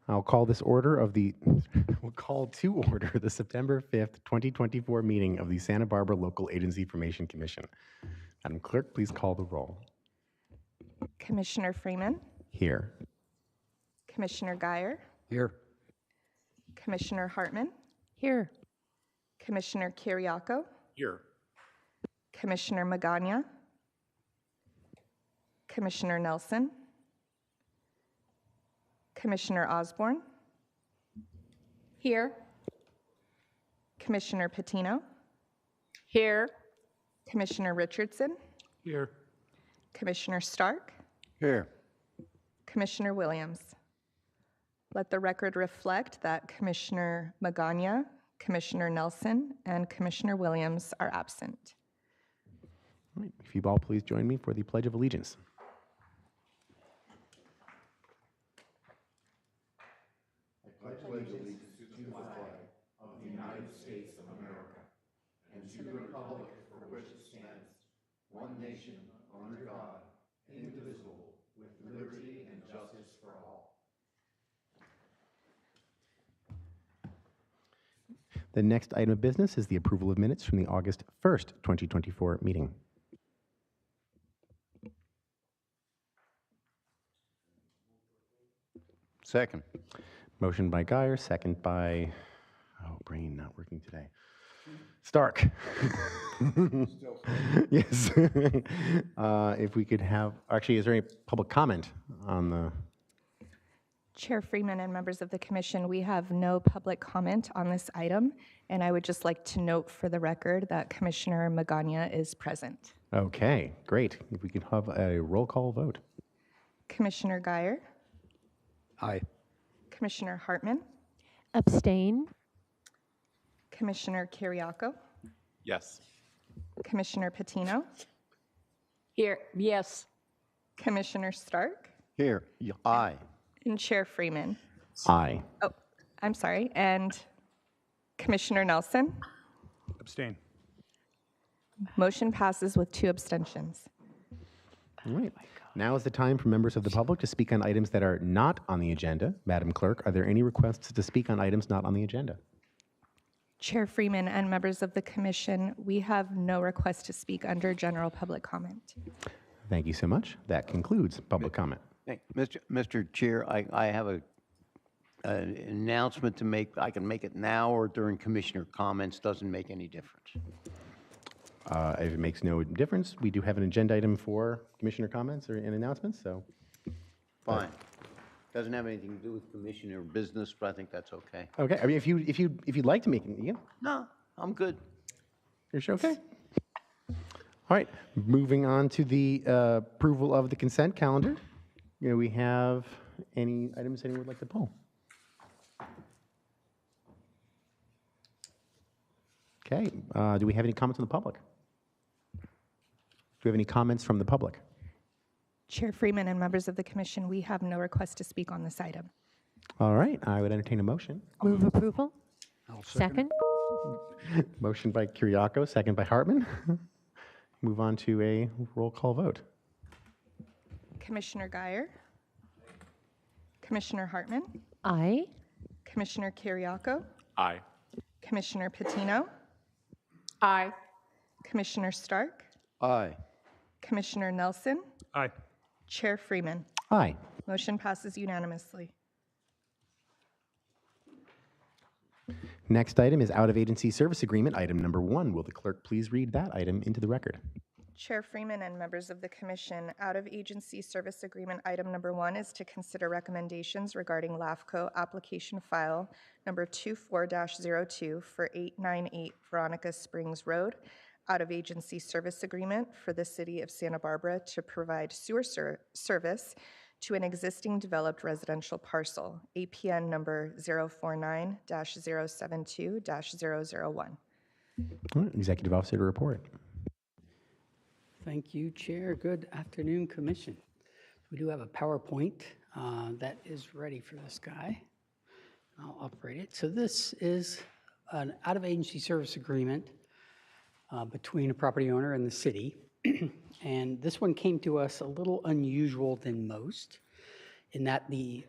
I'll call this order of the, we'll call to order the September 5th, 2024 meeting of the Santa Barbara Local Agency Information Commission. Madam Clerk, please call the roll. Commissioner Freeman, Here. Commissioner Guyer, Here. Commissioner Hartman, Here. Commissioner Kiriakou, Here. Commissioner Magana, Commissioner Nelson, Commissioner Osborne, Here. Commissioner Patino, Here. Commissioner Richardson, Here. Commissioner Stark, Here. Commissioner Williams. Let the record reflect that Commissioner Magana, Commissioner Nelson, and Commissioner Williams are absent. All right, if you all please join me for the Pledge of Allegiance. The next item of business is the approval of minutes from the August 1st, 2024 meeting. Second. Motion by Guyer, second by, oh, brain not working today. Stark. Yes. If we could have, actually, is there any public comment on the? Chair Freeman and members of the commission, we have no public comment on this item, and I would just like to note for the record that Commissioner Magana is present. Okay, great. If we could have a roll call vote. Commissioner Guyer, Aye. Commissioner Hartman, Abstain. Commissioner Kiriakou, Yes. Commissioner Patino, Here. Yes. Commissioner Stark, Here. Aye. and Chair Freeman. Aye. Oh, I'm sorry, and Commissioner Nelson. Abstain. Motion passes with 2 abstentions. All right. Now is the time for members of the public to speak on items that are not on the agenda. Madam Clerk, are there any requests to speak on items not on the agenda? Chair Freeman and members of the commission, we have no request to speak under general public comment. Thank you so much. That concludes public comment. Hey, Mr. Chair, I have an announcement to make. I can make it now or during commissioner comments. Doesn't make any difference. If it makes no difference, we do have an agenda item for commissioner comments and announcements, so. Fine. Doesn't have anything to do with commissioner business, but I think that's okay. Okay, I mean, if you'd like to make it, yeah, No, I'm good. you're sure, okay. All right, moving on to the approval of the consent calendar. We have any items anyone would like to pull? Okay, do we have any comments from the public? Do we have any comments from the public? Chair Freeman and members of the commission, we have no request to speak on this item. All right, I would entertain a motion. Move approval. I'll Second. Motion by Kiriakou, second by Hartman. Move on to a roll call vote. Commissioner Guyer, Commissioner Hartman, Aye. Commissioner Kiriakou, Aye. Commissioner Patino, Aye. Commissioner Stark, Aye. Commissioner Nelson, Aye. Chair Freeman. Aye. Motion passes unanimously. Next item is out-of-agency service agreement, item number 1. Will the clerk please read that item into the record? Chair Freeman and members of the commission, out-of-agency service agreement item number 1 is to consider recommendations regarding LAFCO application file number 24-02 for 898 Veronica Springs Road, out-of-agency service agreement for the city of Santa Barbara to provide sewer service to an existing developed residential parcel, APN number 049-072-001. All right, Executive Officer to report. Thank you, Chair. Good afternoon, Commission. We do have a PowerPoint that is ready for this guy. I'll operate it. So this is an out-of-agency service agreement between a property owner and the city. And this one came to us a little unusual than most in that the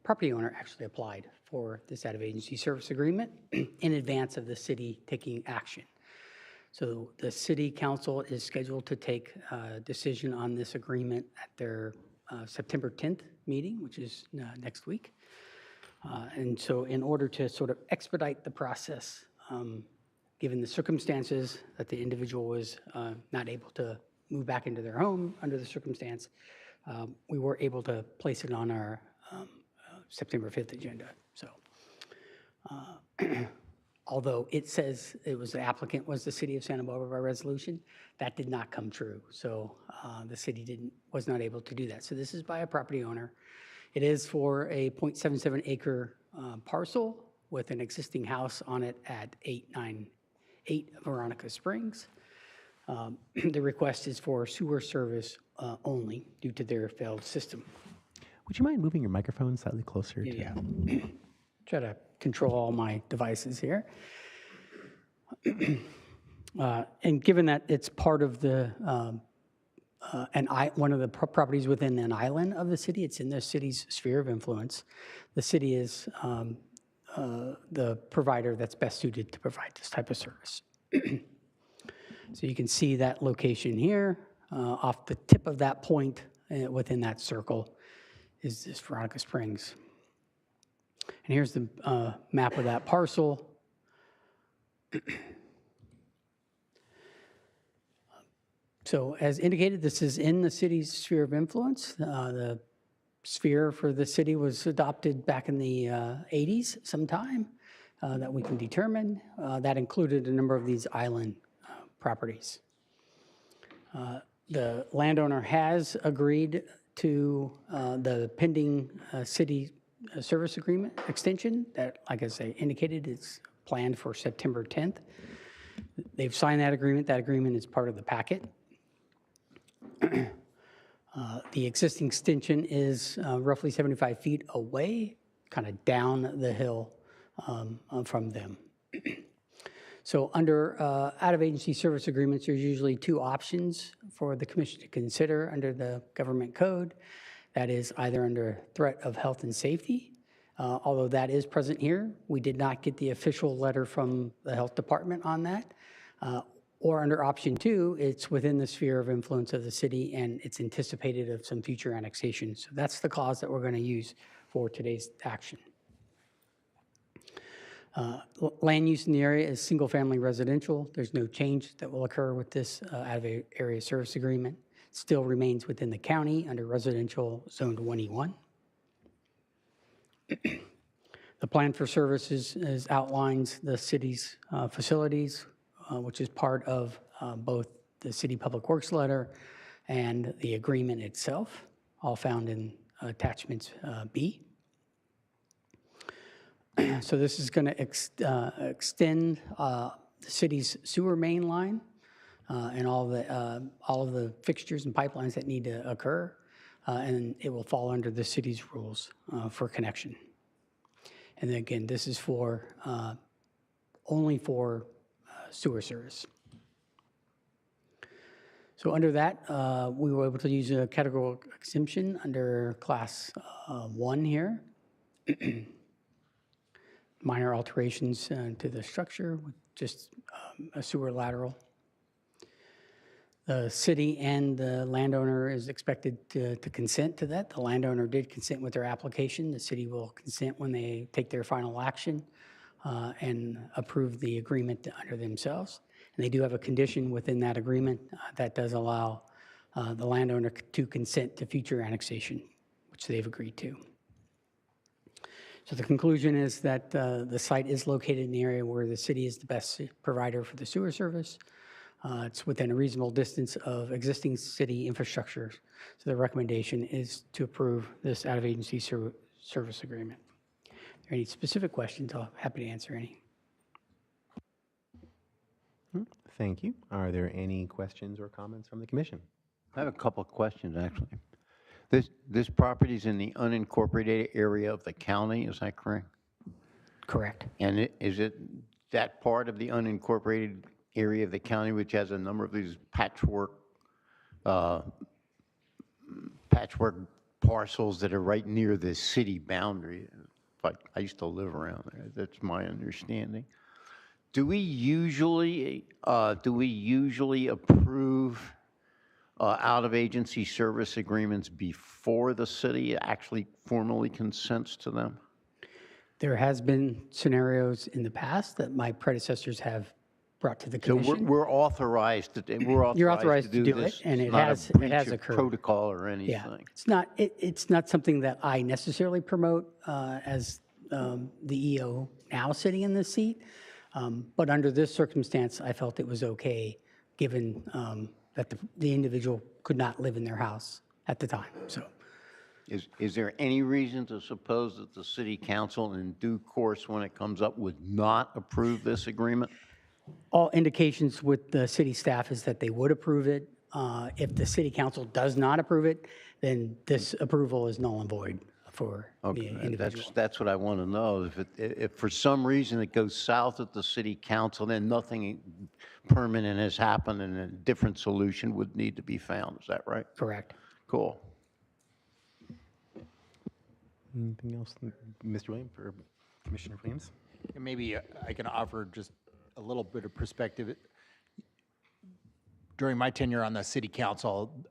property owner actually applied for this out-of-agency service agreement in advance of the city taking action. So the city council is scheduled to take a decision on this agreement at their September 10th meeting, which is next week. And so in order to sort of expedite the process, given the circumstances that the individual was not able to move back into their home under the circumstance, we were able to place it on our September 5th agenda. So although it says it was the applicant was the city of Santa Barbara by resolution, that did not come true. So the city was not able to do that. So this is by a property owner. It is for a 0.77 acre parcel with an existing house on it at 898 Veronica Springs. The request is for sewer service only due to their failed system. Would you mind moving your microphone slightly closer to Yeah. Try to control all my devices here. And given that it's part of the, one of the properties within an island of the city, it's in the city's sphere of influence. The city is the provider that's best suited to provide this type of service. So you can see that location here. Off the tip of that point within that circle is this Veronica Springs. And here's the map of that parcel. So as indicated, this is in the city's sphere of influence. The sphere for the city was adopted back in the 80s sometime that we can determine. That included a number of these island properties. The landowner has agreed to the pending city service agreement extension that, like I say, indicated it's planned for September 10th. They've signed that agreement. That agreement is part of the packet. The existing extension is roughly 75 feet away, kind of down the hill from them. So under out-of-agency service agreements, there's usually two options for the commission to consider under the government code. That is either under threat of health and safety, although that is present here. We did not get the official letter from the health department on that. Or under option two, it's within the sphere of influence of the city and it's anticipated of some future annexation. So that's the clause that we're going to use for today's action. Land use in the area is single-family residential. There's no change that will occur with this out-of-area service agreement. It still remains within the county under residential zoned 1E1. The plan for services outlines the city's facilities, which is part of both the City Public Works letter and the agreement itself, all found in attachments B. So this is going to extend the city's sewer main line and all of the fixtures and pipelines that need to occur, and it will fall under the city's rules for connection. And then again, this is for only for sewer service. So under that, we were able to use a categorical exemption under class 1 here. Minor alterations to the structure with just a sewer lateral. The city and the landowner is expected to consent to that. The landowner did consent with their application. The city will consent when they take their final action and approve the agreement under themselves. And they do have a condition within that agreement that does allow the landowner to consent to future annexation, which they've agreed to. So the conclusion is that the site is located in the area where the city is the best provider for the sewer service. It's within a reasonable distance of existing city infrastructure. So the recommendation is to approve this out-of-agency service agreement. If there are any specific questions, I'm happy to answer any. Thank you. Are there any questions or comments from the commission? I have a couple of questions, actually. This property is in the unincorporated area of the county, is that correct? Correct. And is it that part of the unincorporated area of the county which has a number of these patchwork parcels that are right near the city boundary. Like, I used to live around there. That's my understanding. Do we usually approve out-of-agency service agreements before the city actually formally consents to them? There has been scenarios in the past that my predecessors have brought to the So commission. we're authorized to, You're authorized to do this. it, and It's it not a has breach of occurred. protocol or Yeah, anything. it's not something that I necessarily promote as the EO now sitting in this seat. But under this circumstance, I felt it was okay, given that the individual could not live in their house at the time, so. Is there any reason to suppose that the city council in due course, when it comes up, would not approve this agreement? All indications with the city staff is that they would approve it. If the city council does not approve it, then this approval is null and void for the Okay, individual. that's what I want to know. If for some reason it goes south at the city council, then nothing permanent has happened and a different solution would need to be found. Is that right? Correct. Cool. Anything else, Mr. Williams or Commissioner Williams? And maybe I can offer just a little bit of perspective. During my tenure on the city council,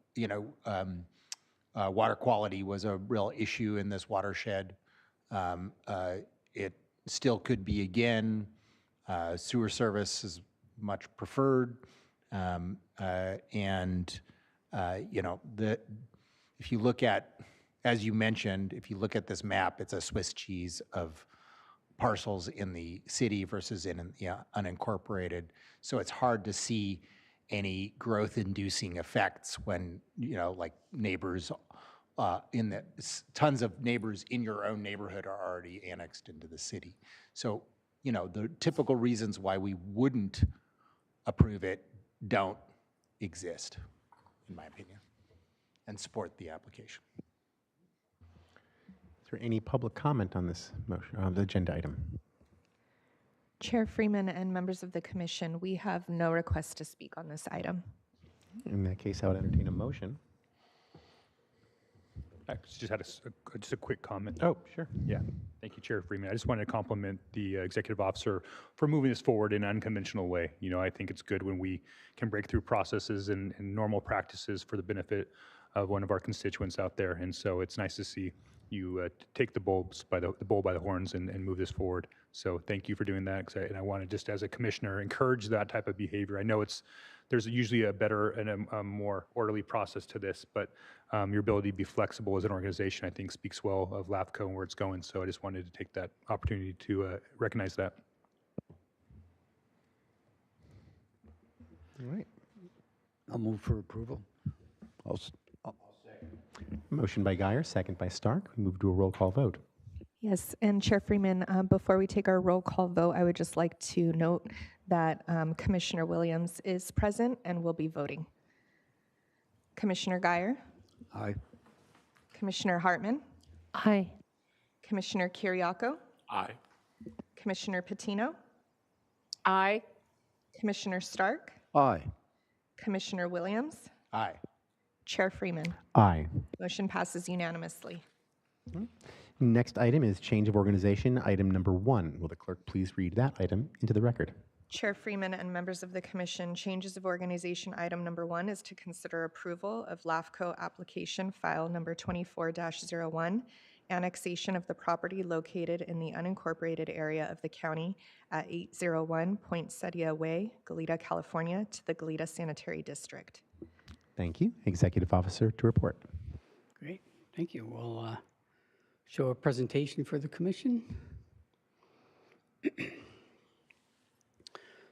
water quality was a real issue in this watershed. It still could be again. Sewer service is much preferred. If you look at, as you mentioned, if you look at this map, it's a Swiss cheese of parcels in the city versus in the unincorporated. So it's hard to see any growth-inducing effects when, like neighbors tons of neighbors in your own neighborhood are already annexed into the city. So, the typical reasons why we wouldn't approve it don't exist, in my opinion, and support the application. Is there any public comment on this motion, on the agenda item? Chair Freeman and members of the commission, we have no request to speak on this item. In that case, I would entertain a motion. I just had just a quick comment. Oh, sure. Yeah, thank you, Chair Freeman. I just wanted to compliment the executive officer for moving this forward in an unconventional way. I think it's good when we can break through processes and normal practices for the benefit of one of our constituents out there. And so it's nice to see you take the bull by the horns and move this forward. So thank you for doing that. And I want to just, as a commissioner, encourage that type of behavior. I know there's usually a better and a more orderly process to this, but your ability to be flexible as an organization, I think, speaks well of LAFCO and where it's going. So I just wanted to take that opportunity to recognize that. All right. I'll move for approval. Motion by Guyer, second by Stark. We move to a roll call vote. Yes, and Chair Freeman, before we take our roll call vote, I would just like to note that Commissioner Williams is present and will be voting. Commissioner Guyer, Aye. Commissioner Hartman, Aye. Commissioner Kiriakou, Aye. Commissioner Patino, Aye. Commissioner Stark, Aye. Commissioner Williams, Aye. Chair Freeman. Aye. Motion passes unanimously. Next item is change of organization, item number 1. Will the clerk please read that item into the record? Chair Freeman and members of the commission, changes of organization item number 1 is to consider approval of LAFCO application file number 24-01, annexation of the property located in the unincorporated area of the county at 801 Poinsettia Way, Goleta, California, to the Goleta Sanitary District. Thank you. Executive Officer to report. Great, thank you. We'll show a presentation for the commission.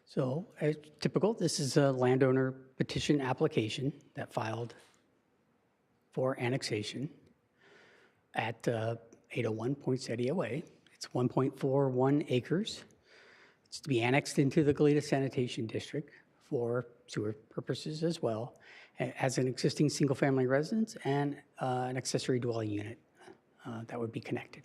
So, as typical, this is a landowner petition application that filed for annexation at 801 Poinsettia Way. It's 1.41 acres. It's to be annexed into the Goleta Sanitation District for sewer purposes as well. It has an existing single-family residence and an accessory dwelling unit that would be connected.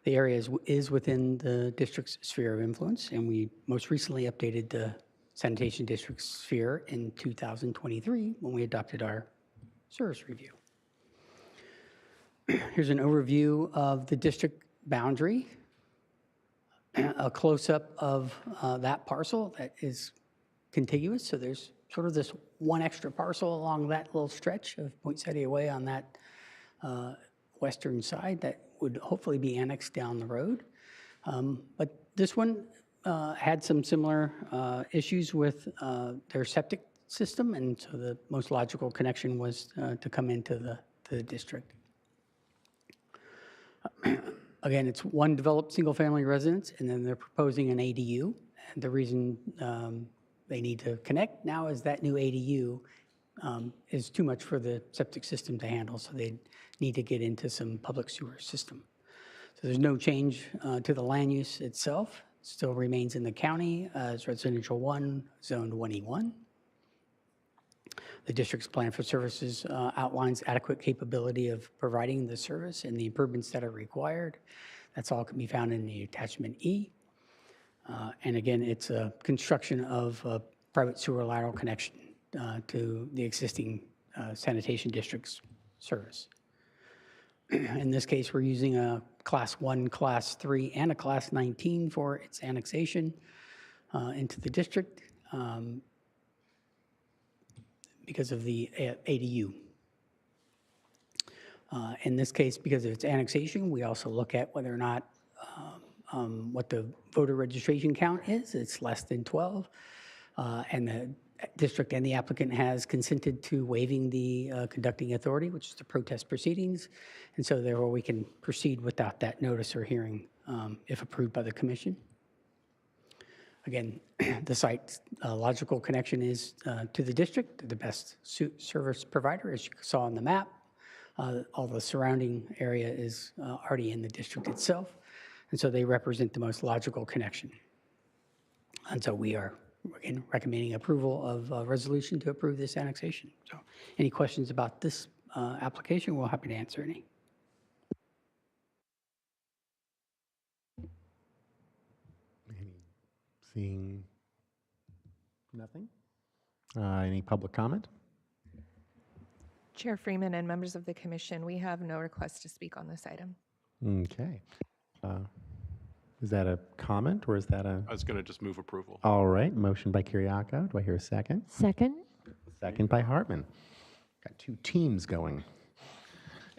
The area is within the district's sphere of influence, and we most recently updated the sanitation district sphere in 2023 when we adopted our service review. Here's an overview of the district boundary, a close-up of that parcel that is contiguous. So there's sort of this one extra parcel along that little stretch of Poinsettia Way on that western side that would hopefully be annexed down the road. But this one had some similar issues with their septic system, and so the most logical connection was to come into the district. Again, it's one developed single-family residence, and then they're proposing an ADU. And the reason they need to connect now is that new ADU is too much for the septic system to handle, so they need to get into some public sewer system. So there's no change to the land use itself. It still remains in the county as residential 1, zoned 1E1. The district's plan for services outlines adequate capability of providing the service and the improvements that are required. That's all can be found in the attachment E. And again, it's a construction of a private sewer lateral connection to the existing sanitation district's service. In this case, we're using a Class 1, Class 3, and a Class 19 for its annexation into the district because of the ADU. In this case, because of its annexation, we also look at whether or not what the voter registration count is. It's less than 12. And the district and the applicant has consented to waiving the conducting authority, which is the protest proceedings. And so therefore we can proceed without that notice or hearing if approved by the commission. Again, the site's logical connection is to the district. They're the best service provider, as you saw on the map. All the surrounding area is already in the district itself. And so they represent the most logical connection. And so we are, again, recommending approval of a resolution to approve this annexation. So any questions about this application, we're happy to answer any. Seeing nothing? Any public comment? Chair Freeman and members of the commission, we have no request to speak on this item. Okay. Is that a comment or is that a? I was going to just move approval. All right, motion by Kyriakou. Do I hear a second? Second. Second by Hartman. Got two teams going.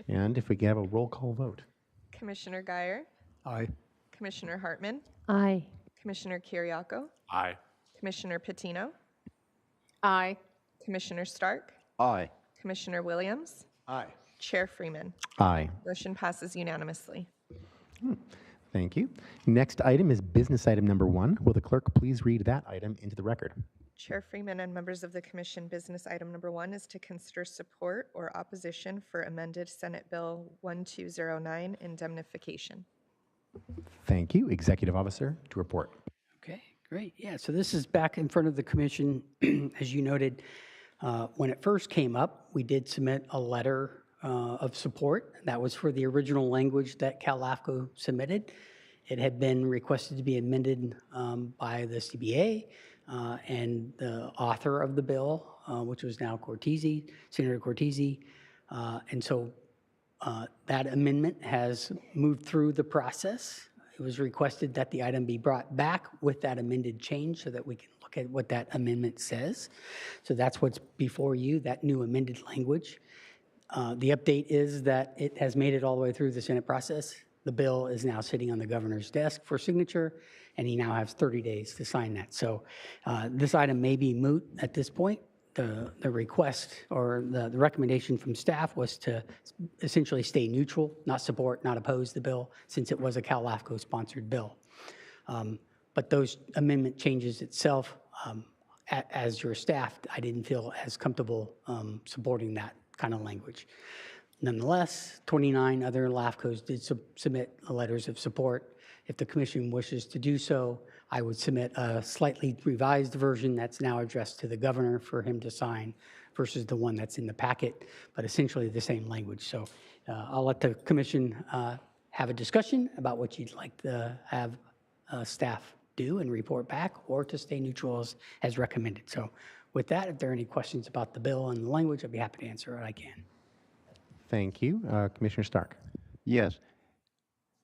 And if we could have a roll call vote. Commissioner Guyer, Aye. Commissioner Hartman, Aye. Commissioner Kyriakou, Aye. Commissioner Patino, Aye. Commissioner Stark, Aye. Commissioner Williams, Aye. Chair Freeman. Aye. Motion passes unanimously. Thank you. Next item is business item number 1. Will the clerk please read that item into the record? Chair Freeman and members of the commission, business item number 1 is to consider support or opposition for amended Senate Bill 1209 indemnification. Thank you. Executive Officer to report. Okay, great. Yeah, so this is back in front of the commission. As you noted, when it first came up, we did submit a letter of support. That was for the original language that LAFCO submitted. It had been requested to be amended by the CBA and the author of the bill, which was now Senator Cortese. And so that amendment has moved through the process. It was requested that the item be brought back with that amended change so that we can look at what that amendment says. So that's what's before you, that new amended language. The update is that it has made it all the way through the Senate process. The bill is now sitting on the governor's desk for signature, and he now has 30 days to sign that. So this item may be moot at this point. The request or the recommendation from staff was to essentially stay neutral, not support, not oppose the bill, since it was a LAFCO-sponsored bill. But those amendment changes itself, as your staff, I didn't feel as comfortable supporting that kind of language. Nonetheless, 29 other LAFCOs did submit letters of support. If the commission wishes to do so, I would submit a slightly revised version that's now addressed to the governor for him to sign versus the one that's in the packet, but essentially the same language. So I'll let the commission have a discussion about what you'd like to have staff do and report back, or to stay neutral as recommended. So with that, if there are any questions about the bill and the language, I'd be happy to answer what I can. Thank you. Commissioner Stark. Yes.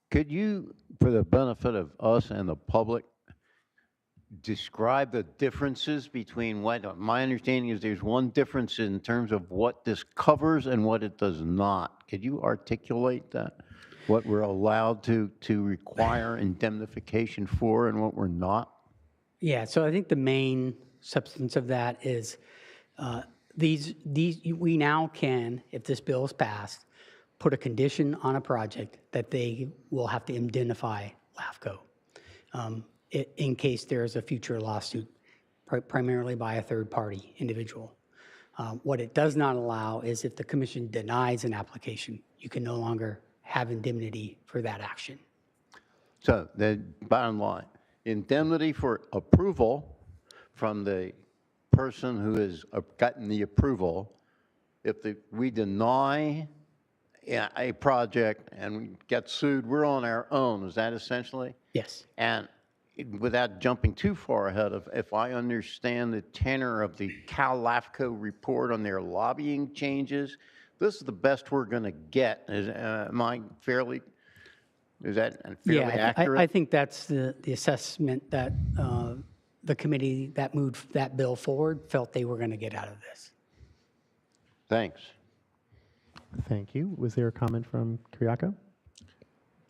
Could you, for the benefit of us and the public, describe the differences between what, my understanding is there's one difference in terms of what this covers and what it does not. Could you articulate that? What we're allowed to require indemnification for and what we're not? Yeah, so I think the main substance of that is we now can, if this bill is passed, put a condition on a project that they will have to indemnify LAFCO in case there is a future lawsuit, primarily by a third-party individual. What it does not allow is if the commission denies an application, you can no longer have indemnity for that action. So the bottom line, indemnity for approval from the person who has gotten the approval. If we deny a project and we get sued, we're on our own. Is that essentially? Yes. And without jumping too far ahead of, if I understand the tenor of the LAFCO report on their lobbying changes, this is the best we're going to get. Is that fairly accurate? I think that's the assessment that the committee that moved that bill forward felt they were going to get out of this. Thanks. Thank you. Was there a comment from Kyriako?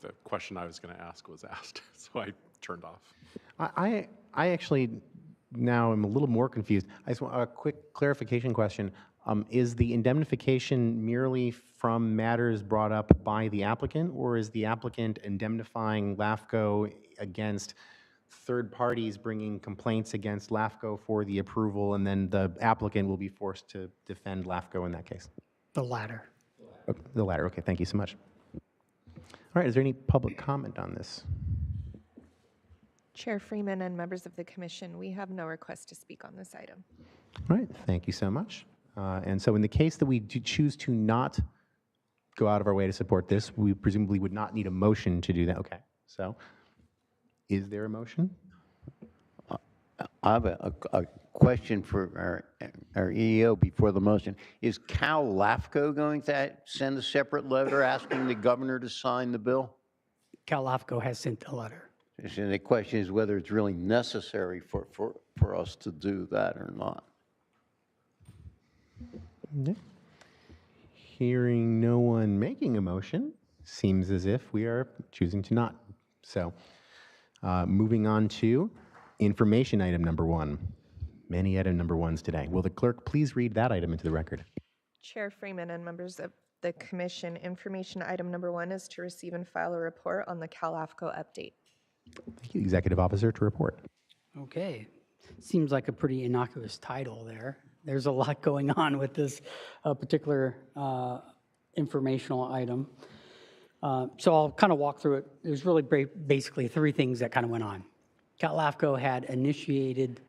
The question I was going to ask was asked, so I turned off. I actually now am a little more confused. I just want a quick clarification question. Is the indemnification merely from matters brought up by the applicant, or is the applicant indemnifying LAFCO against third parties bringing complaints against LAFCO for the approval, and then the applicant will be forced to defend LAFCO in that case? The latter. Okay, the latter. Okay, thank you so much. All right, is there any public comment on this? Chair Freeman and members of the commission, we have no request to speak on this item. All right, thank you so much. And so in the case that we do choose to not go out of our way to support this, we presumably would not need a motion to do that. Okay, so is there a motion? I have a question for our EEO before the motion. Is LAFCO going to send a separate letter asking the governor to sign the bill? LAFCO has sent a letter. And the question is whether it's really necessary for us to do that or not. Okay. Hearing no one making a motion, seems as if we are choosing to not. So moving on to information item number 1. Many item number 1s today. Will the clerk please read that item into the record? Chair Freeman and members of the commission, information item number 1 is to receive and file a report on the LAFCO update. Thank you, Executive Officer, to report. Okay. Seems like a pretty innocuous title there. There's a lot going on with this particular informational item. So I'll kind of walk through it. There's really basically 3 things that kind of went on. LAFCO had initiated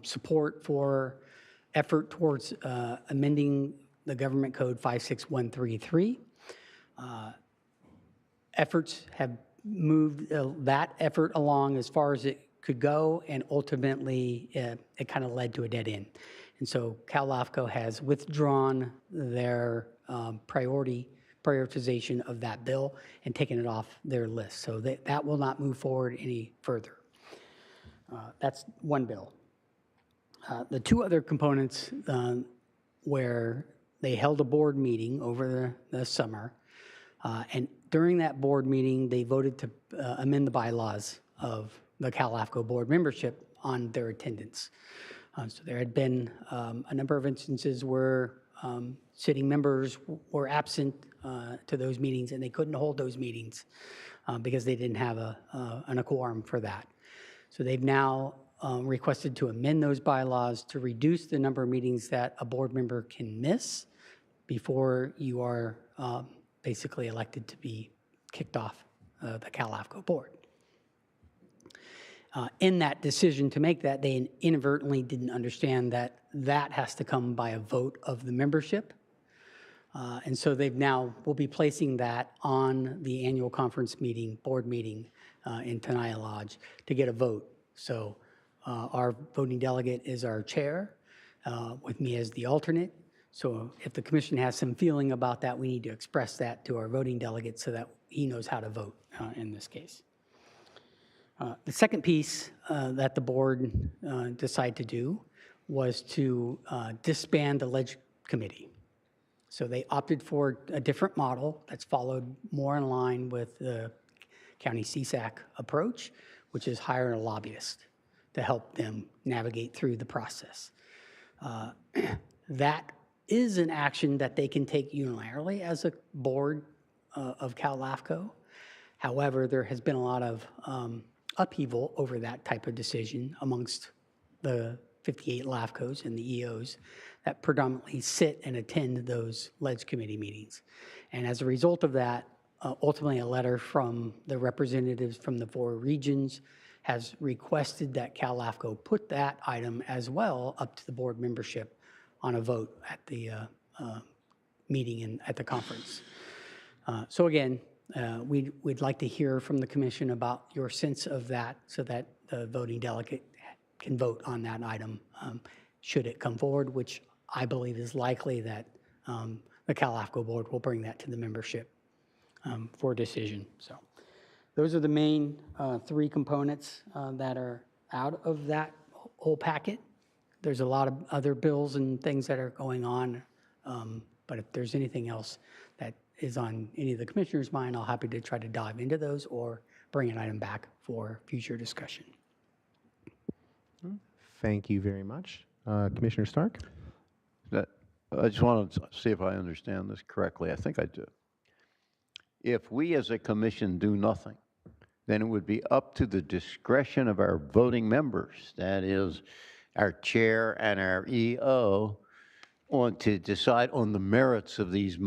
support for effort towards amending the Government Code 56133. Efforts have moved that effort along as far as it could go, and ultimately it kind of led to a dead end. And so LAFCO has withdrawn their prioritization of that bill and taken it off their list. So that will not move forward any further. That's one bill. The 2 other components where they held a board meeting over the summer, and during that board meeting, they voted to amend the bylaws of the LAFCO board membership on their attendance. So there had been a number of instances where sitting members were absent to those meetings, and they couldn't hold those meetings because they didn't have a quorum for that. So they've now requested to amend those bylaws to reduce the number of meetings that a board member can miss before you are basically elected to be kicked off the LAFCO board. In that decision to make that, they inadvertently didn't understand that that has to come by a vote of the membership. And so they've now will be placing that on the annual conference meeting, board meeting in Tenaya Lodge to get a vote. So our voting delegate is our chair, with me as the alternate. So if the commission has some feeling about that, we need to express that to our voting delegate so that he knows how to vote in this case. The second piece that the board decided to do was to disband the ledge committee. So they opted for a different model that's followed more in line with the county CSAC approach, which is hire a lobbyist to help them navigate through the process. That is an action that they can take unilaterally as a board of Cal-LAFCO. However, there has been a lot of upheaval over that type of decision amongst the 58 LAFCOs and the EOs that predominantly sit and attend those ledge committee meetings. And as a result of that, ultimately a letter from the representatives from the 4 regions has requested that Cal-LAFCO put that item as well up to the board membership on a vote at the meeting and at the conference. So again, we'd like to hear from the commission about your sense of that so that the voting delegate can vote on that item should it come forward, which I believe is likely that the Cal-LAFCO board will bring that to the membership for decision. So those are the main 3 components that are out of that whole packet. There's a lot of other bills and things that are going on, but if there's anything else that is on any of the commissioners' mind, I'll happy to try to dive into those or bring an item back for future discussion. Thank you very much. Commissioner Stark? I just want to see if I understand this correctly. I think I do. If we as a commission do nothing, then it would be up to the discretion of our voting members, that is, our chair and our EO, to decide on the merits of this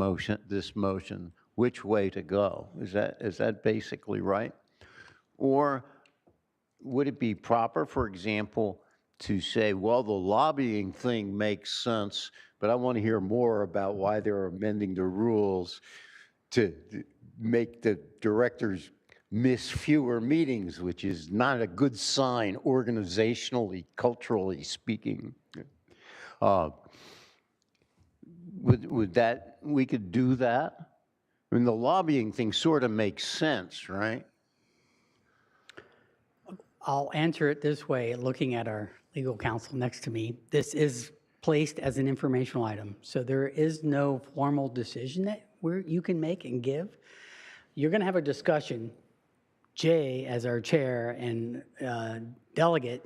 motion, which way to go. Is that basically right? Or would it be proper, for example, to say, well, the lobbying thing makes sense, but I want to hear more about why they're amending the rules to make the directors miss fewer meetings, which is not a good sign organizationally, culturally speaking. Would that, we could do that? I mean, the lobbying thing sort of makes sense, right? I'll answer it this way, looking at our legal counsel next to me. This is placed as an informational item, so there is no formal decision that you can make and give. You're going to have a discussion. Jay, as our chair and delegate,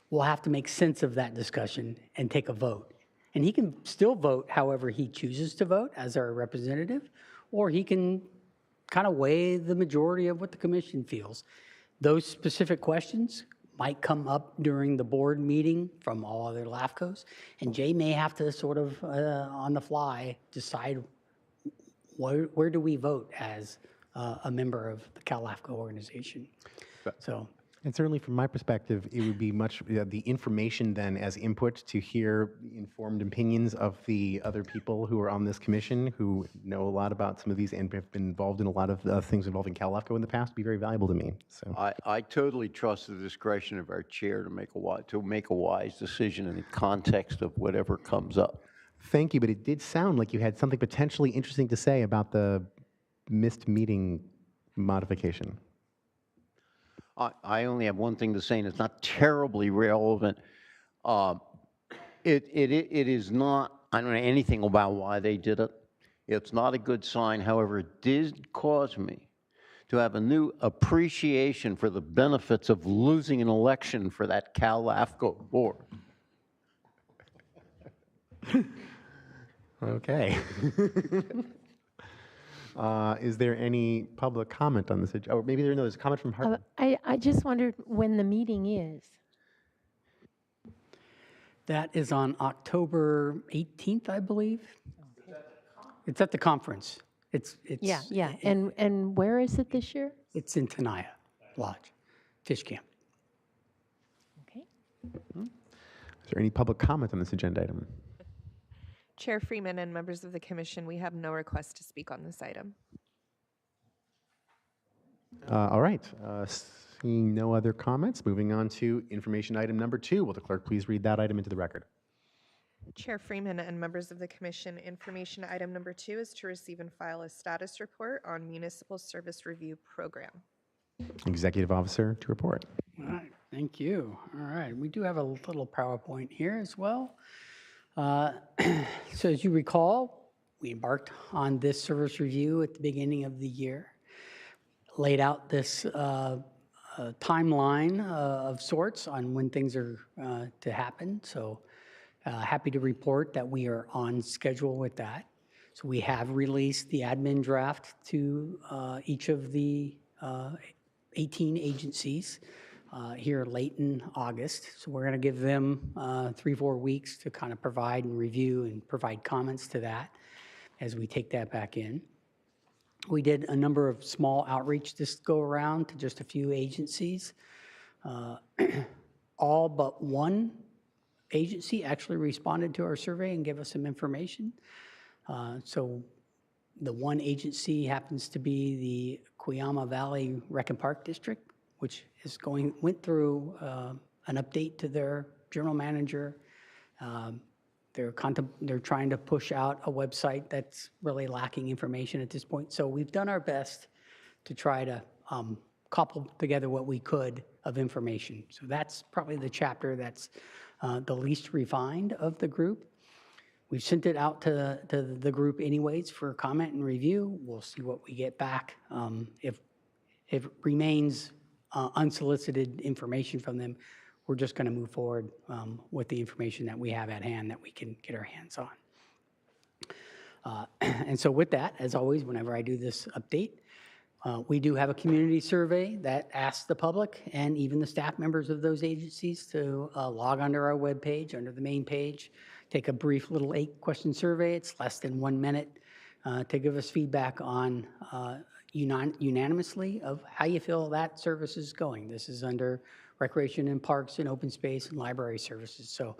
will have to make sense of that discussion and take a vote. And he can still vote however he chooses to vote as our representative, or he can kind of weigh the majority of what the commission feels. Those specific questions might come up during the board meeting from all other LAFCOs, and Jay may have to sort of, on the fly, decide where do we vote as a member of the Cal-LAFCO organization. So, and certainly from my perspective, it would be much, the information then as input to hear informed opinions of the other people who are on this commission who know a lot about some of these and have been involved in a lot of things involving Cal-LAFCO in the past, be very valuable to me. So I totally trust the discretion of our chair to make a wise decision in the context of whatever comes up. thank you, but it did sound like you had something potentially interesting to say about the missed meeting modification. I only have one thing to say, and it's not terribly relevant. It is not, I don't know anything about why they did it. It's not a good sign. However, it did cause me to have a new appreciation for the benefits of losing an election for that Cal-LAFCO board. Okay. Is there any public comment on this? Or maybe there's a comment from Hartman. I just wondered when the meeting is. that is on October 18th, I believe. It's at the conference. It's Yeah. And where is it this year? It's in Tenaya Lodge, Fish Camp. Okay. Is there any public comment on this agenda item? Chair Freeman and members of the commission, we have no request to speak on this item. All right. Seeing no other comments, moving on to information item number 2. Will the clerk please read that item into the record? Chair Freeman and members of the commission, information item number 2 is to receive and file a status report on municipal service review program. Executive Officer to report. All right, thank you. All right, we do have a little PowerPoint here as well. So as you recall, we embarked on this service review at the beginning of the year, laid out this timeline of sorts on when things are to happen. So happy to report that we are on schedule with that. So we have released the admin draft to each of the 18 agencies here late in August. So we're going to give them 3-4 weeks to kind of provide and review and provide comments to that as we take that back in. We did a number of small outreach this go around to just a few agencies. All but one agency actually responded to our survey and gave us some information. So the one agency happens to be the Cuyama Valley Rec and Park District, which is went through an update to their general manager. They're trying to push out a website that's really lacking information at this point. So we've done our best to try to couple together what we could of information. So that's probably the chapter that's the least refined of the group. We've sent it out to the group anyways for comment and review. We'll see what we get back. If it remains unsolicited information from them, we're just going to move forward with the information that we have at hand that we can get our hands on. And so with that, as always, whenever I do this update, we do have a community survey that asks the public and even the staff members of those agencies to log onto our webpage, under the main page, take a brief little 8-question survey. It's less than 1 minute to give us feedback on unanimously of how you feel that service is going. This is under Recreation and Parks and Open Space and Library Services. So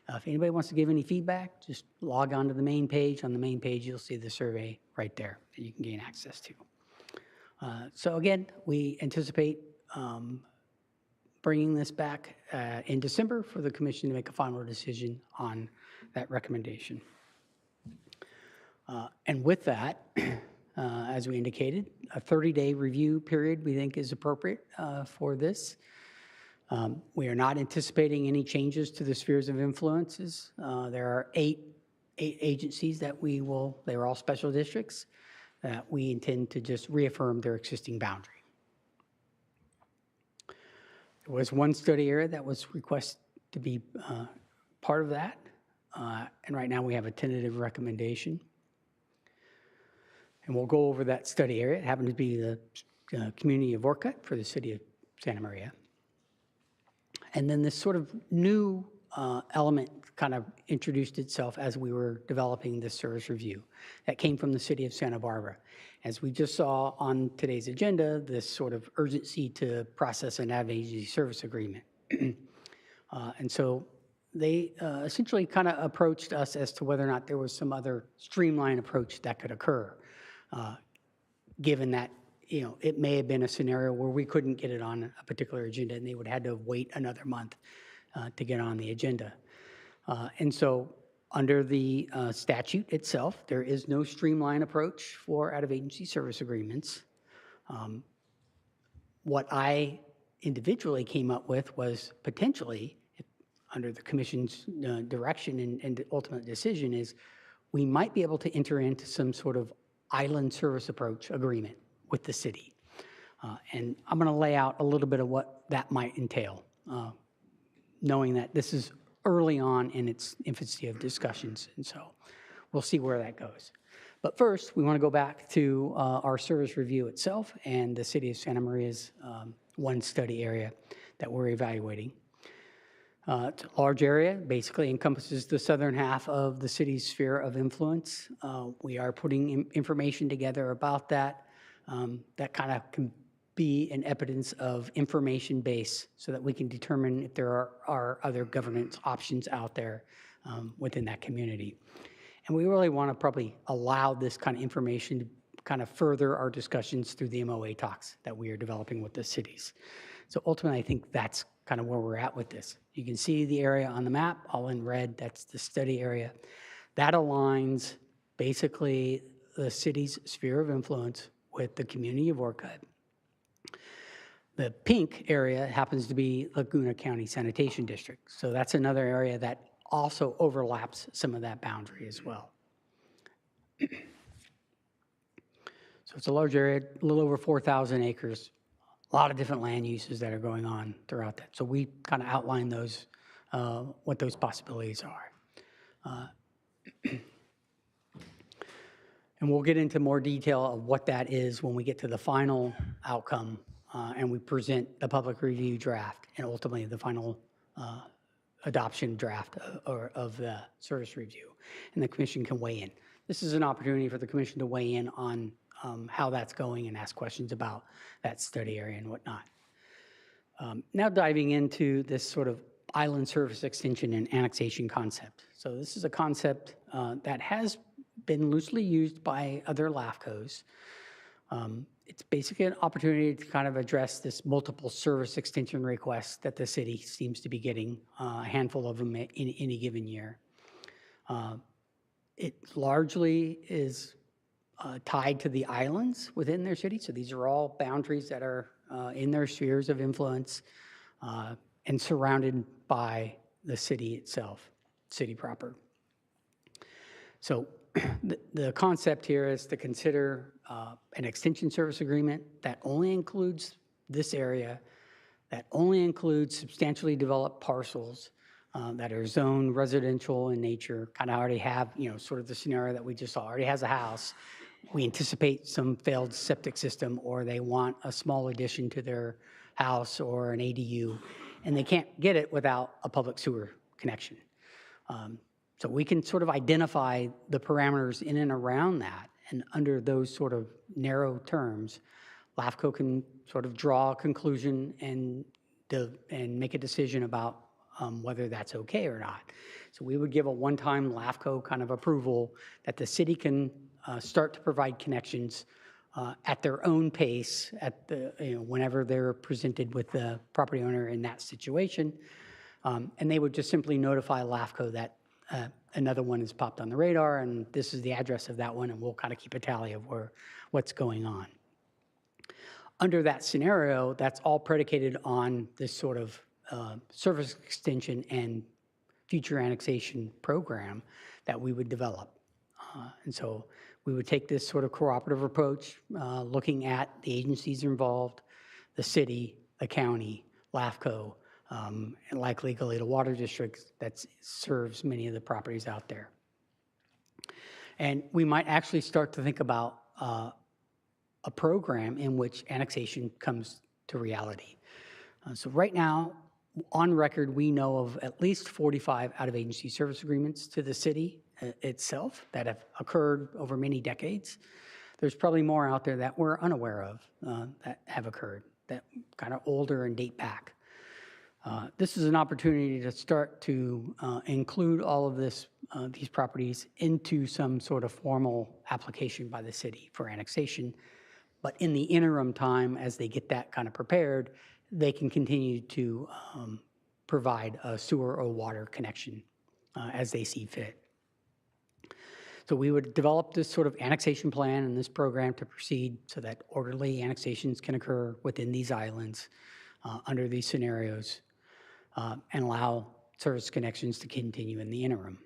if anybody wants to give any feedback, just log on to the main page. On the main page, you'll see the survey right there that you can gain access to. So again, we anticipate bringing this back in December for the commission to make a final decision on that recommendation. And with that, as we indicated, a 30-day review period we think is appropriate for this. We are not anticipating any changes to the spheres of influences. There are eight agencies that they're all special districts, that we intend to just reaffirm their existing boundary. There was one study area that was requested to be part of that, and right now we have a tentative recommendation. And we'll go over that study area. It happens to be the community of Orcutt for the city of Santa Maria. And then this sort of new element kind of introduced itself as we were developing this service review that came from the city of Santa Barbara. As we just saw on today's agenda, this sort of urgency to process an agency service agreement. And so they essentially kind of approached us as to whether or not there was some other streamlined approach that could occur, given that it may have been a scenario where we couldn't get it on a particular agenda and they would have had to wait another month to get on the agenda. And so under the statute itself, there is no streamlined approach for out-of-agency service agreements. What I individually came up with was potentially, under the commission's direction and ultimate decision, is we might be able to enter into some sort of island service approach agreement with the city. And I'm going to lay out a little bit of what that might entail, knowing that this is early on in its infancy of discussions, and so we'll see where that goes. But first, we want to go back to our service review itself and the city of Santa Maria's one study area that we're evaluating. It's a large area, basically encompasses the southern half of the city's sphere of influence. We are putting information together about that. That kind of can be an evidence of information base so that we can determine if there are other governance options out there within that community. And we really want to probably allow this kind of information to kind of further our discussions through the MOA talks that we are developing with the cities. So ultimately, I think that's kind of where we're at with this. You can see the area on the map, all in red, that's the study area. That aligns basically the city's sphere of influence with the community of Orcutt. The pink area happens to be Laguna County Sanitation District. So that's another area that also overlaps some of that boundary as well. So it's a large area, a little over 4,000 acres, a lot of different land uses that are going on throughout that. So we kind of outline those, what those possibilities are. And we'll get into more detail of what that is when we get to the final outcome and we present the public review draft and ultimately the final adoption draft of the service review. And the commission can weigh in. This is an opportunity for the commission to weigh in on how that's going and ask questions about that study area and whatnot. Now diving into this sort of island service extension and annexation concept. So this is a concept that has been loosely used by other LAFCOs. It's basically an opportunity to kind of address this multiple service extension request that the city seems to be getting, a handful of them in any given year. It largely is tied to the islands within their city. So these are all boundaries that are in their spheres of influence and surrounded by the city itself, city proper. So the concept here is to consider an extension service agreement that only includes this area, that only includes substantially developed parcels that are zoned residential in nature, kind of already have, sort of the scenario that we just saw, already has a house. We anticipate some failed septic system, or they want a small addition to their house or an ADU, and they can't get it without a public sewer connection. So we can sort of identify the parameters in and around that, and under those sort of narrow terms, LAFCO can sort of draw a conclusion and make a decision about whether that's okay or not. So we would give a one-time LAFCO kind of approval that the city can start to provide connections at their own pace at the whenever they're presented with the property owner in that situation, and they would just simply notify LAFCO that another one has popped on the radar, and this is the address of that one, and we'll kind of keep a tally of what's going on. Under that scenario, that's all predicated on this sort of service extension and future annexation program that we would develop. And so we would take this sort of cooperative approach, looking at the agencies involved, the city, the county, LAFCO, and likely Goleta Water District that serves many of the properties out there. And we might actually start to think about a program in which annexation comes to reality. So right now, on record, we know of at least 45 out-of-agency service agreements to the city itself that have occurred over many decades. There's probably more out there that we're unaware of that have occurred, that kind of older and date back. This is an opportunity to start to include all of this, these properties into some sort of formal application by the city for annexation. But in the interim time, as they get that kind of prepared, they can continue to provide a sewer or water connection as they see fit. So we would develop this sort of annexation plan and this program to proceed so that orderly annexations can occur within these islands under these scenarios and allow service connections to continue in the interim.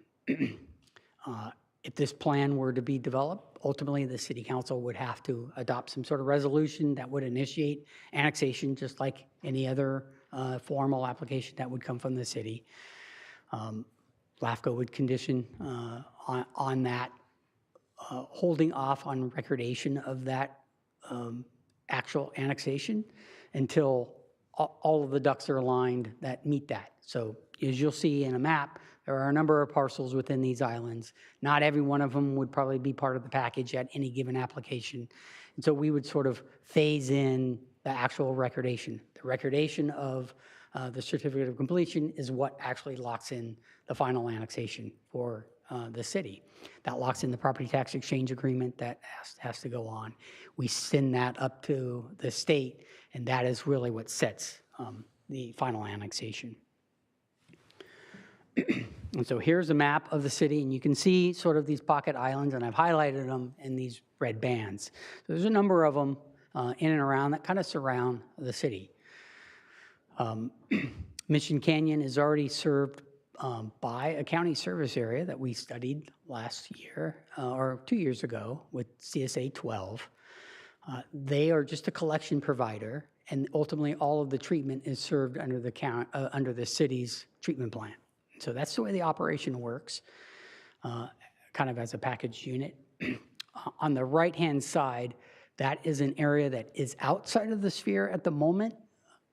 If this plan were to be developed, ultimately the city council would have to adopt some sort of resolution that would initiate annexation just like any other formal application that would come from the city. LAFCO would condition on that, holding off on recordation of that actual annexation until all of the ducks are aligned that meet that. So as you'll see in a map, there are a number of parcels within these islands. Not every one of them would probably be part of the package at any given application. And so we would sort of phase in the actual recordation. The recordation of the certificate of completion is what actually locks in the final annexation for the city. That locks in the property tax exchange agreement that has to go on. We send that up to the state, and that is really what sets the final annexation. And so here's a map of the city, and you can see sort of these pocket islands, and I've highlighted them in these red bands. So there's a number of them in and around that kind of surround the city. Mission Canyon is already served by a county service area that we studied last year or 2 years ago with CSA 12. They are just a collection provider, and ultimately all of the treatment is served under the city's treatment plant. So that's the way the operation works, kind of as a packaged unit. On the right-hand side, that is an area that is outside of the sphere at the moment,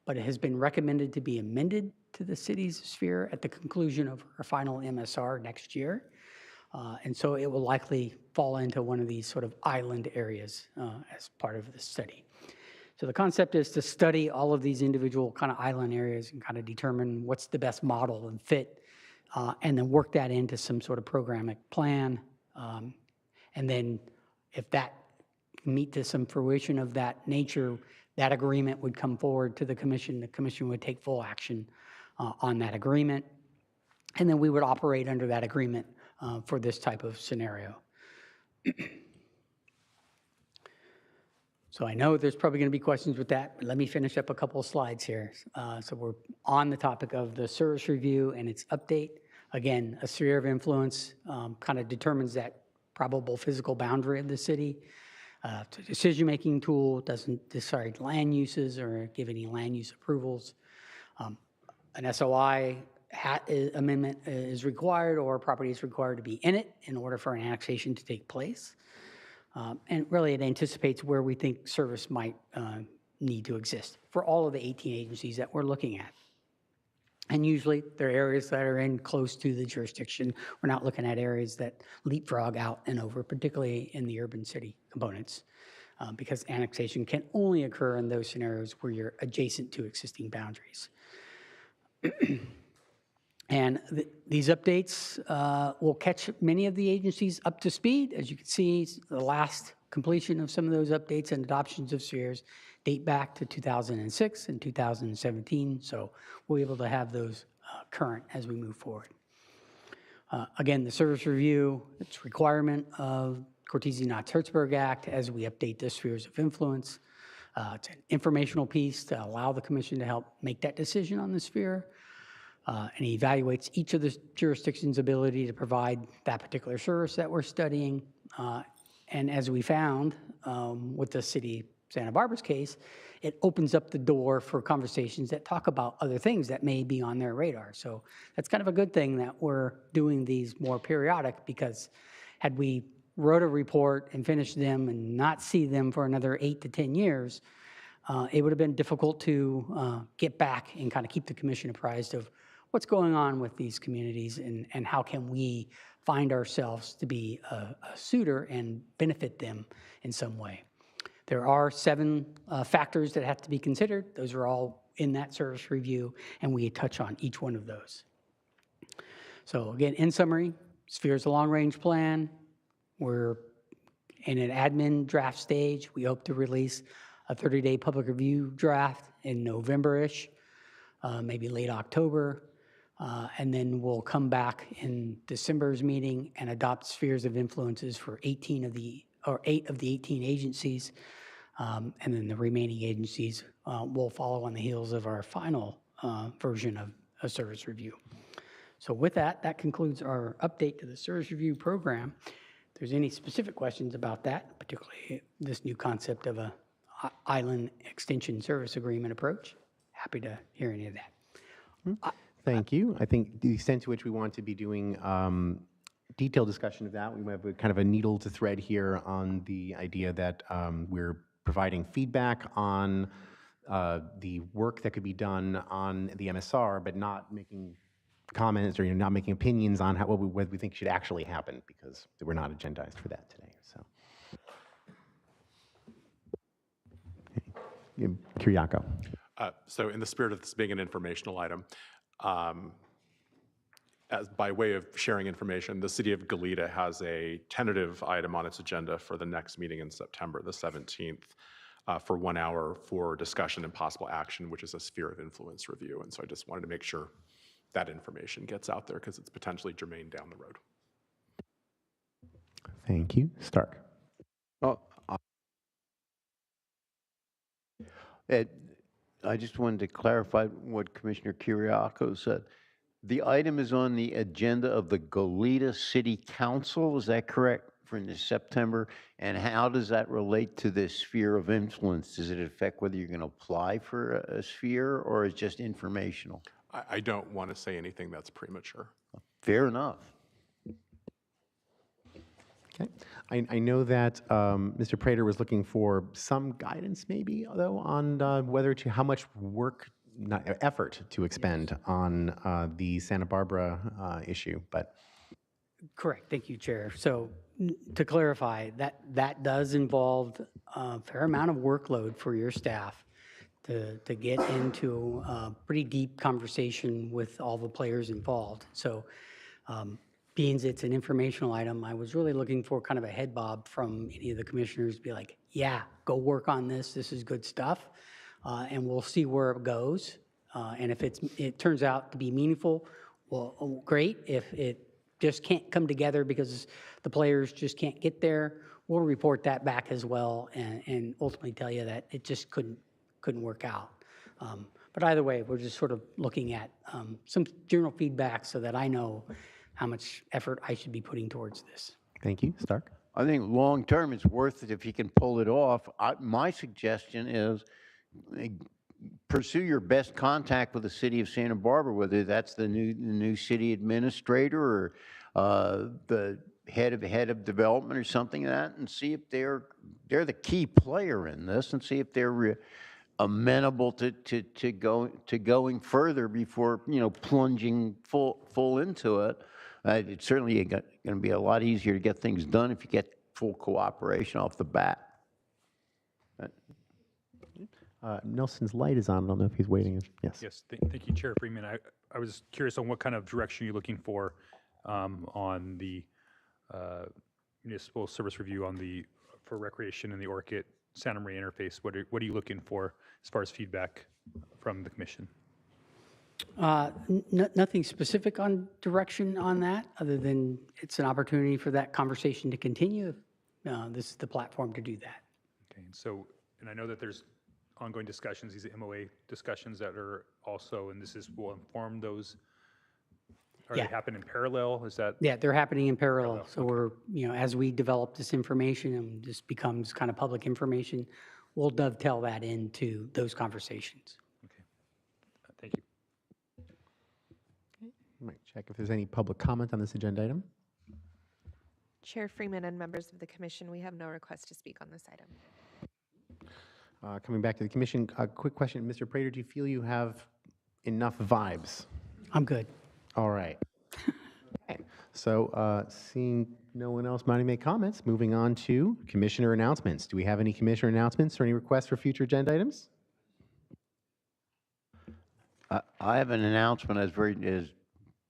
but it has been recommended to be amended to the city's sphere at the conclusion of our final MSR next year. And so it will likely fall into one of these sort of island areas as part of the study. So the concept is to study all of these individual kind of island areas and kind of determine what's the best model and fit, and then work that into some sort of programmatic plan. And then if that meet to some fruition of that nature, that agreement would come forward to the commission. The commission would take full action on that agreement. And then we would operate under that agreement for this type of scenario. So I know there's probably going to be questions with that, but let me finish up a couple of slides here. So we're on the topic of the service review and its update. Again, a sphere of influence kind of determines that probable physical boundary of the city. It's a decision-making tool, doesn't decide land uses or give any land use approvals. An SOI amendment is required, or property is required to be in it in order for an annexation to take place. And really, it anticipates where we think service might need to exist for all of the 18 agencies that we're looking at. And usually, there are areas that are in close to the jurisdiction. We're not looking at areas that leapfrog out and over, particularly in the urban city components, because annexation can only occur in those scenarios where you're adjacent to existing boundaries. And these updates will catch many of the agencies up to speed. As you can see, the last completion of some of those updates and adoptions of spheres date back to 2006 and 2017. So we're able to have those current as we move forward. Again, the service review, it's requirement of Cortese-Knox-Hertzberg Act as we update the spheres of influence. It's an informational piece to allow the commission to help make that decision on the sphere. And he evaluates each of the jurisdictions' ability to provide that particular service that we're studying. And as we found with the city Santa Barbara's case, it opens up the door for conversations that talk about other things that may be on their radar. So that's kind of a good thing that we're doing these more periodic, because had we wrote a report and finished them and not see them for another 8 to 10 years, it would have been difficult to get back and kind of keep the commission apprised of what's going on with these communities and how can we find ourselves to be a suitor and benefit them in some way. There are 7 factors that have to be considered. Those are all in that service review, and we touch on each one of those. So again, in summary, Sphere's a long-range plan. We're in an admin draft stage. We hope to release a 30-day public review draft in November-ish, maybe late October. And then we'll come back in December's meeting and adopt spheres of influences for 8 of the 18 agencies. And then the remaining agencies will follow on the heels of our final version of a service review. So with that, that concludes our update to the service review program. If there's any specific questions about that, particularly this new concept of a island extension service agreement approach, happy to hear any of that. Thank you. I think the extent to which we want to be doing detailed discussion of that, we have a kind of a needle to thread here on the idea that we're providing feedback on the work that could be done on the MSR, but not making comments or not making opinions on what we think should actually happen, because we're not agendized for that today. So, okay. Kyriako. So in the spirit of this being an informational item, as by way of sharing information, the city of Goleta has a tentative item on its agenda for the next meeting in September, the 17th, for 1 hour for discussion and possible action, which is a sphere of influence review. And so I just wanted to make sure that information gets out there because it's potentially germane down the road. Thank you. Stark. Well, Ed, I just wanted to clarify what Commissioner Kiriakou said. The item is on the agenda of the Goleta City Council, is that correct, for this September? And how does that relate to this sphere of influence? Does it affect whether you're going to apply for a sphere, or is it just informational? I don't want to say anything that's premature. Fair enough. Okay. I know that Mr. Prater was looking for some guidance, maybe, though, on how much work, not effort, to expend on the Santa Barbara issue, but. Correct. Thank you, Chair. So to clarify, that does involve a fair amount of workload for your staff to get into a pretty deep conversation with all the players involved. So being it's an informational item, I was really looking for kind of a head bob from any of the commissioners to be like, yeah, go work on this. This is good stuff. And we'll see where it goes. And if it turns out to be meaningful, well, great. If it just can't come together because the players just can't get there, we'll report that back as well and ultimately tell you that it just couldn't work out. But either way, we're just sort of looking at some general feedback so that I know how much effort I should be putting towards this. Thank you. Stark? I think long-term it's worth it if you can pull it off. My suggestion is pursue your best contact with the city of Santa Barbara, whether that's the new city administrator or the head of development or something like that, and see if they're the key player in this, and see if they're amenable to going further before plunging full into it. It's certainly going to be a lot easier to get things done if you get full cooperation off the bat. Nelson's light is on. I don't know if he's waiting. Yes. Yes, thank you, Chair Freeman. I was curious on what kind of direction you're looking for on the municipal service review for recreation and the Orchid Santa Maria interface. What are you looking for as far as feedback from the commission? Nothing specific on direction on that, other than it's an opportunity for that conversation to continue. This is the platform to do that. Okay, and I know that there's ongoing discussions, these MOA discussions that are also, and will inform those. Are they happening in parallel? Is that? Yeah, they're happening in parallel. So we're, as we develop this information and this becomes kind of public information, we'll dovetail that into those conversations. Okay, thank you. I might check if there's any public comment on this agenda item. Chair Freeman and members of the commission, we have no request to speak on this item. Coming back to the commission, a quick question. Mr. Prater, do you feel you have enough vibes? I'm good. All right. Okay. So seeing no one else might make comments, moving on to commissioner announcements. Do we have any commissioner announcements or any requests for future agenda items? I have an announcement as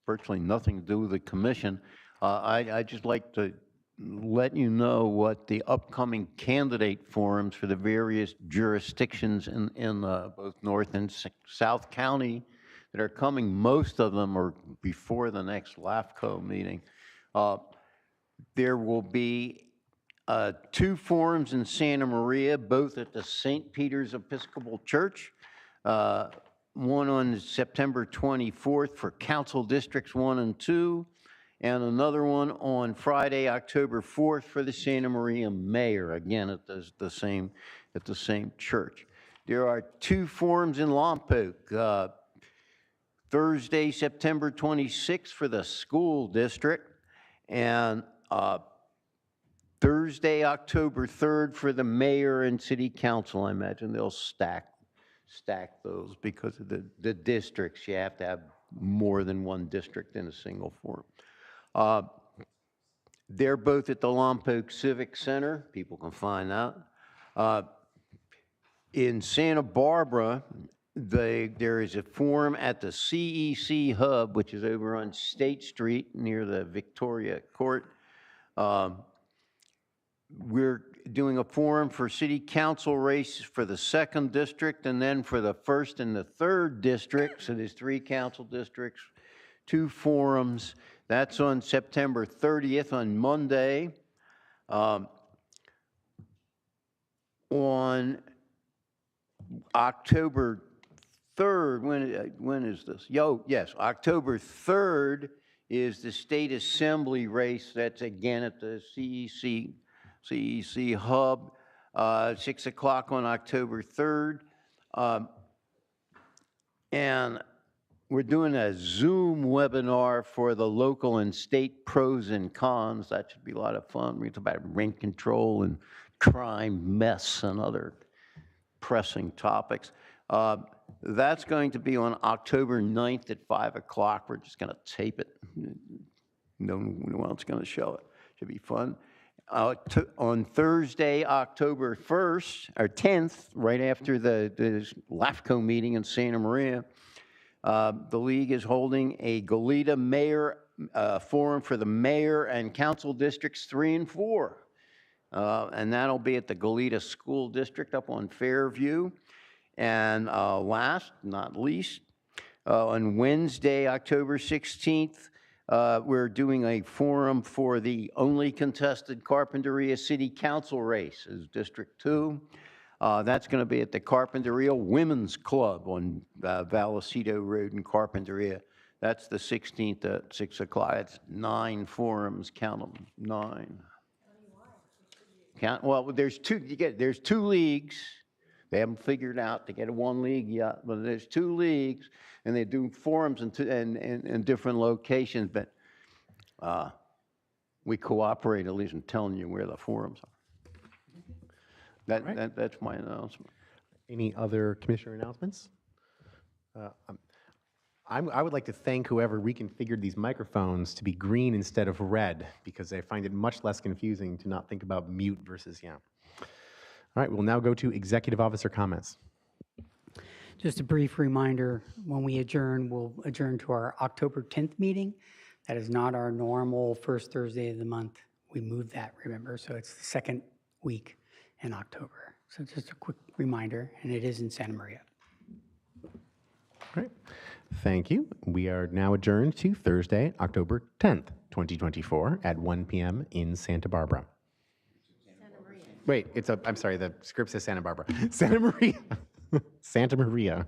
virtually nothing to do with the commission. I'd just like to let you know what the upcoming candidate forums for the various jurisdictions in both North and South County that are coming. Most of them are before the next LAFCO meeting. There will be 2 forums in Santa Maria, both at the St. Peter's Episcopal Church. One on September 24th for Council Districts 1 and 2, and another one on Friday, October 4th for the Santa Maria Mayor, again at the same church. There are 2 forums in Lompoc. Thursday, September 26th for the school district, and Thursday, October 3rd for the mayor and city council. I imagine they'll stack those because of the districts. You have to have more than one district in a single forum. They're both at the Lompoc Civic Center. People can find that. In Santa Barbara, there is a forum at the CEC Hub, which is over on State Street near the Victoria Court. We're doing a forum for city council race for the 2nd district and then for the 1st and the 3rd district. So there's 3 council districts, 2 forums. That's on September 30th on Monday. On October 3rd, when is this? Yes, October 3rd is the state assembly race. That's again at the CEC Hub, 6 o'clock on October 3rd. And we're doing a Zoom webinar for the local and state pros and cons. That should be a lot of fun. It's about rent control and crime, mess, and other pressing topics. That's going to be on October 9th at 5 o'clock. We're just going to tape it. No one else is going to show it. Should be fun. On Thursday, October 1st, or 10th, right after the LAFCO meeting in Santa Maria, the league is holding a Goleta Mayor Forum for the mayor and council districts 3 and 4. And that'll be at the Goleta School District up on Fairview. And last, not least, on Wednesday, October 16th, we're doing a forum for the only contested Carpinteria City Council race, is District 2. That's going to be at the Carpinteria Women's Club on Vallecito Road in Carpinteria. That's the 16th at 6 o'clock. That's 9 forums, count them, 9. Well, there's 2 leagues. They haven't figured out to get 1 league yet, but there's 2 leagues, and they do forums in different locations. But we cooperate, at least in telling you where the forums are. That's my announcement. Any other commissioner announcements? I would like to thank whoever reconfigured these microphones to be green instead of red, because I find it much less confusing to not think about mute versus yeah. All right, we'll now go to executive officer comments. Just a brief reminder, when we adjourn, we'll adjourn to our October 10th meeting. That is not our normal first Thursday of the month. We moved that, remember? So it's the 2nd week in October. So just a quick reminder, and it is in Santa Maria. All right, thank you. We are now adjourned to Thursday, October 10th, 2024 at 1 p.m. in Santa Barbara. Wait, I'm sorry, the script says Santa Barbara. Santa Maria. Santa Maria.